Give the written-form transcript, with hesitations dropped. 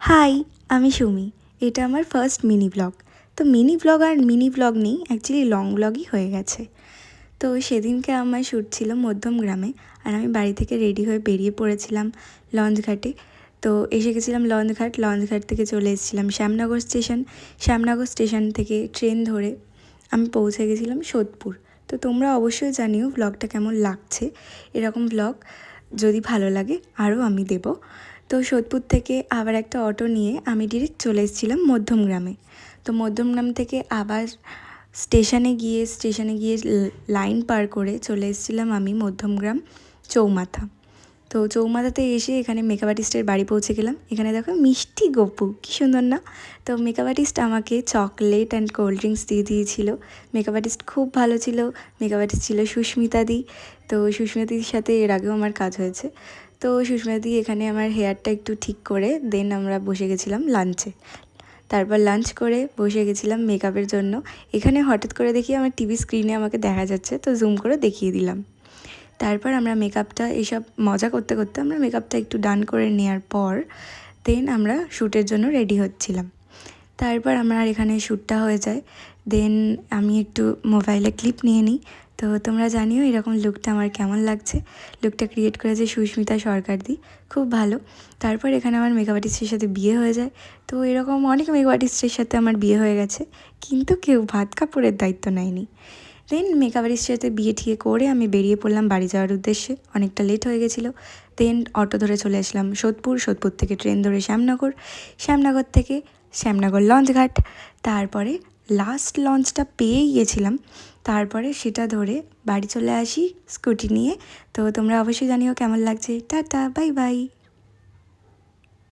High, আমি সুমি। এটা আমার ফার্স্ট মিনি ব্লগ। তো মিনি ব্লগ আর মিনি ব্লগ নেই, অ্যাকচুয়ালি লং ব্লগই হয়ে গেছে। তো সেদিনকে আমার শ্যুট ছিল মধ্যমগ্রামে, আর আমি বাড়ি থেকে রেডি হয়ে বেরিয়ে পড়েছিলাম লঞ্চঘাটে। তো এসে গেছিলাম লঞ্চঘাট থেকে চলে এসেছিলাম শ্যামনগর স্টেশন থেকে ট্রেন ধরে আমি পৌঁছে গেছিলাম সোদপুর। তো তোমরা অবশ্যই জানিও ব্লগটা কেমন লাগছে। এরকম ব্লগ যদি ভালো লাগে আরও আমি দেব। তো সোদপুর থেকে আবার একটা অটো নিয়ে আমি ডিরেক্ট চলে এসেছিলাম মধ্যমগ্রামে। তো মধ্যমগ্রাম থেকে আবার স্টেশনে গিয়ে লাইন পার করে চলে এসেছিলাম আমি মধ্যমগ্রাম চৌমাথা। তো চৌমাথাতে এসে এখানে মেকআপ আর্টিস্টের বাড়ি পৌঁছে গেলাম। এখানে দেখো মিষ্টি গপু, কী সুন্দর না? তো মেকআপ আর্টিস্ট আমাকে চকলেট অ্যান্ড কোল্ড ড্রিঙ্কস দিয়ে দিয়েছিল। মেকআপ আর্টিস্ট খুব ভালো ছিল। মেকআপ আর্টিস্ট ছিল সুস্মিতাদি। তো সুস্মিতাদির সাথে এর আগেও আমার কাজ হয়েছে। তো সুস্মিতাদি এখানে আমার হেয়ারটা একটু ঠিক করে দেন আমরা বসে গেছিলাম লাঞ্চে। তারপর লাঞ্চ করে বসে গেছিলাম মেকআপের জন্য। এখানে হঠাৎ করে দেখি আমার টিভি স্ক্রিনে আমাকে দেখা যাচ্ছে, তো জুম করে দেখিয়ে দিলাম। তারপর আমরা মেকআপটা এইসব মজা করতে করতে আমরা মেকআপটা একটু ডান করে নেওয়ার পর দেন আমরা শ্যুটের জন্য রেডি হচ্ছিলাম। তারপর আমার এখানে শ্যুটটা হয়ে যায়। দেন আমি একটু মোবাইলে ক্লিপ নিয়ে নিই। তো তোমরা জানিও এরকম লুকটা আমার কেমন লাগছে। লুকটা ক্রিয়েট করেছে সুস্মিতা সরকারদি, খুব ভালো। তারপর এখানে আমার মেকআপ আর্টিস্টের সাথে বিয়ে হয়ে যায়। তো এরকম অনেক মেকআপ আর্টিস্টের সাথে আমার বিয়ে হয়ে গেছে, কিন্তু কেউ ভাত কাপড়ের দায়িত্ব নেয়নি। দেন মেকআপ আর্টিস্টের সাথে বিয়ে ঠিয়ে করে আমি বেরিয়ে পড়লাম বাড়ি যাওয়ার উদ্দেশ্যে। অনেকটা লেট হয়ে গেছিলো। দেন অটো ধরে চলে আসলাম সোদপুর থেকে ট্রেন ধরে শ্যামনগর থেকে শ্যামনগর লঞ্চঘাট। তারপরে লাস্ট লঞ্চটা পেয়েই গেছিলাম, তারপরে সেটা ধরে বাড়ি চলে আসি স্কুটি নিয়ে। তো তোমরা অবশ্যই জানিও কেমন লাগছে। Tata, bye bye.